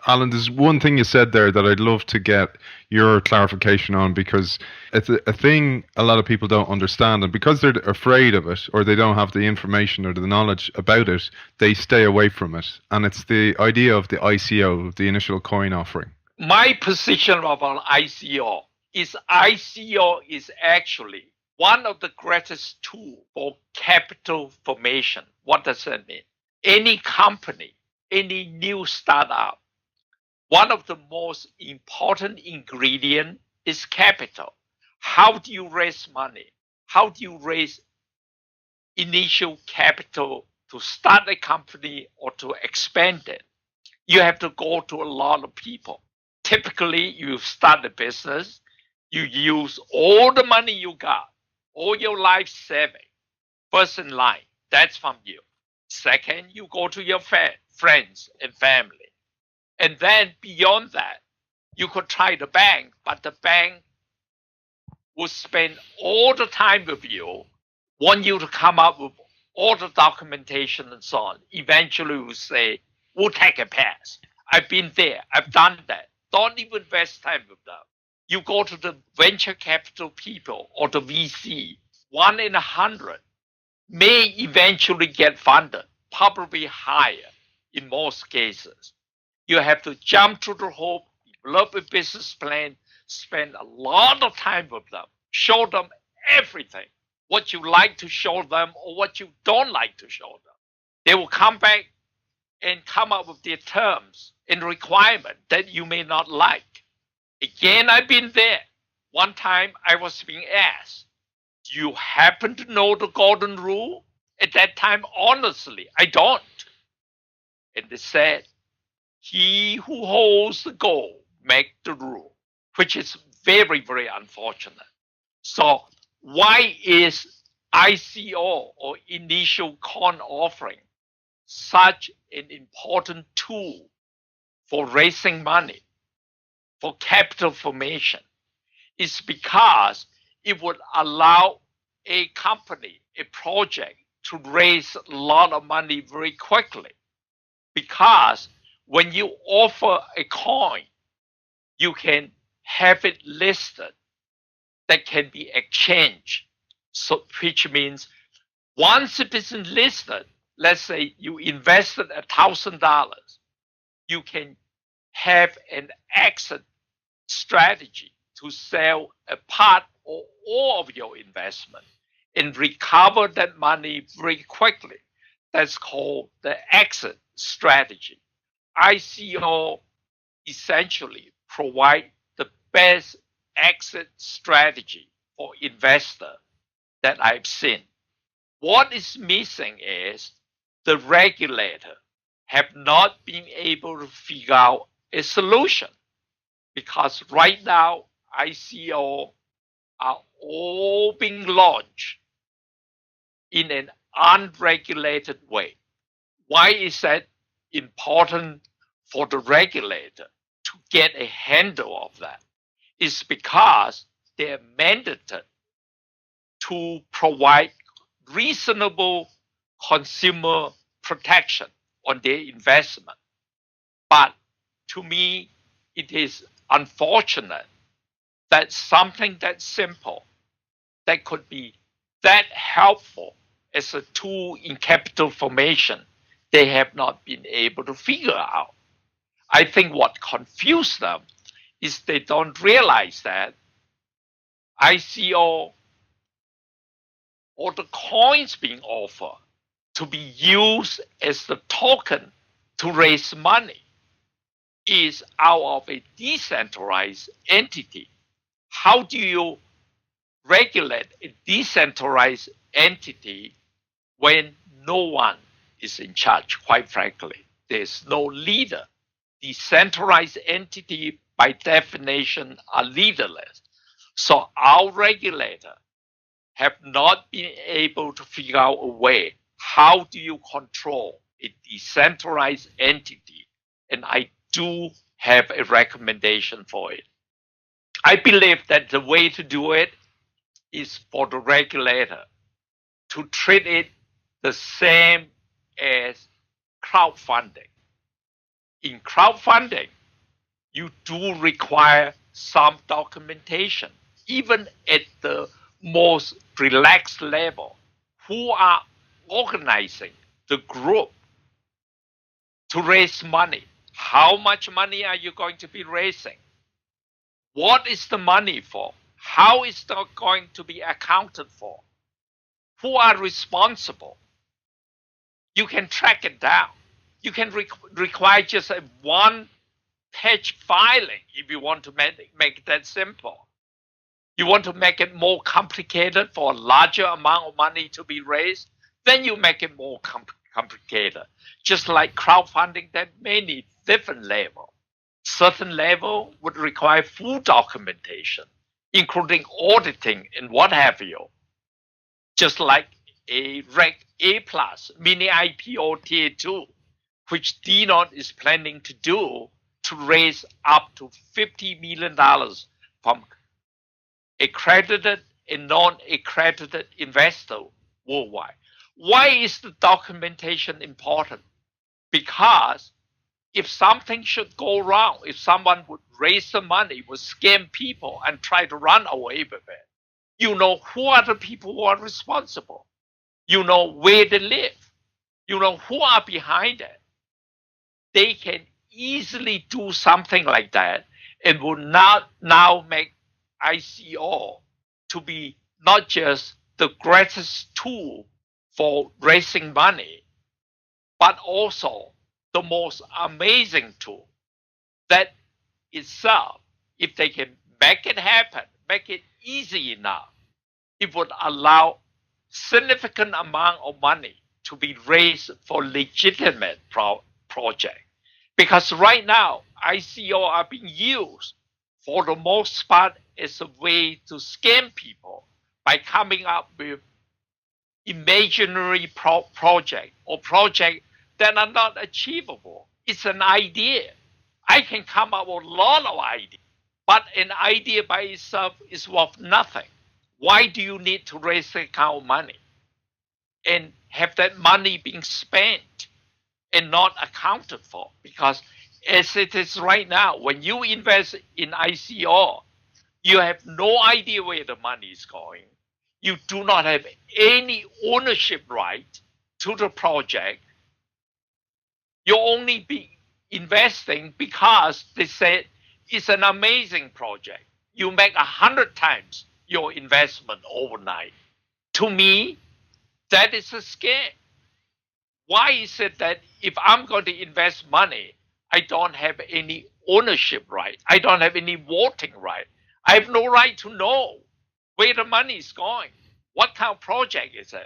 Alan, there's one thing you said there that I'd love to get your clarification on because it's a thing a lot of people don't understand, and because they're afraid of it or they don't have the information or the knowledge about it, they stay away from it. And it's the idea of the ICO, the initial coin offering. My position about ICO is actually one of the greatest tools for capital formation. What does that mean? Any company, any new startup, one of the most important ingredients is capital. How do you raise money? How do you raise initial capital to start a company or to expand it? You have to go to a lot of people. Typically, you start a business, you use all the money you got, all your life saving. First in line, that's from you. Second, you go to your friends and family. And then beyond that, you could try the bank, but the bank will spend all the time with you, want you to come up with all the documentation and so on. Eventually will say, we'll take a pass. I've been there. I've done that. Don't even waste time with them. You go to the venture capital people or the VC, 1 in 100 may eventually get funded, probably higher in most cases. You have to jump through the hoop, develop a business plan, spend a lot of time with them, show them everything, what you like to show them or what you don't like to show them. They will come back and come up with their terms and requirements that you may not like. Again, I've been there. One time I was being asked, do you happen to know the golden rule? At that time, honestly, I don't. And they said, he who holds the goal make the rule, which is very, very unfortunate. So why is ICO or initial coin offering such an important tool for raising money, for capital formation? It's because it would allow a company, a project to raise a lot of money very quickly. Because when you offer a coin, you can have it listed that can be exchanged. So, which means once it is listed, let's say you invested $1,000, you can have an exit strategy to sell a part or all of your investment and recover that money very quickly. That's called the exit strategy. ICO essentially provide the best exit strategy for investor that I've seen. What is missing is the regulator have not been able to figure out a solution, because right now ICO are all being launched in an unregulated way. Why is that important for the regulator to get a handle of that? It's because they're mandated to provide reasonable consumer protection on their investment. But to me, it is unfortunate that something that simple, that could be that helpful as a tool in capital formation, they have not been able to figure out. I think what confused them is they don't realize that ICO or the coins being offered to be used as the token to raise money is out of a decentralized entity. How do you regulate a decentralized entity when no one is in charge? Quite frankly, there's no leader. Decentralized entity by definition are leaderless. So our regulator have not been able to figure out a way, how do you control a decentralized entity? And I do have a recommendation for it. I believe that the way to do it is for the regulator to treat it the same as crowdfunding. in crowdfunding, you do require some documentation, even at the most relaxed level. Who are organizing the group to raise money? How much money are you going to be raising? What is the money for? How is that going to be accounted for? Who are responsible? You can track it down. You can require just a one-page filing if you want to make it that simple. You want to make it more complicated for a larger amount of money to be raised, then you make it more complicated. Just like crowdfunding, there are many different levels. Certain level would require full documentation, including auditing and what have you. Just like a Reg A plus mini IPO tier 2, which DNotes is planning to do to raise up to $50 million from accredited and non-accredited investors worldwide. Why is the documentation important? Because if something should go wrong, if someone would raise the money, would scam people and try to run away with it, you know who are the people who are responsible. You know where they live. You know who are behind it. They can easily do something like that and will not now make ICO to be not just the greatest tool for raising money, but also the most amazing tool. That itself, if they can make it happen, make it easy enough, it would allow significant amount of money to be raised for legitimate project. Because right now, ICO are being used for the most part as a way to scam people by coming up with imaginary project or project that are not achievable. It's an idea. I can come up with a lot of ideas, but an idea by itself is worth nothing. Why do you need to raise that kind of money and have that money being spent and not accounted for? Because as it is right now, when you invest in ICO, you have no idea where the money is going. You do not have any ownership right to the project. You'll only be investing because they said it's an amazing project. You make 100 times your investment overnight. To me, that is a scam. Why is it that if I'm going to invest money, I don't have any ownership right? I don't have any voting right. I have no right to know where the money is going. What kind of project is it?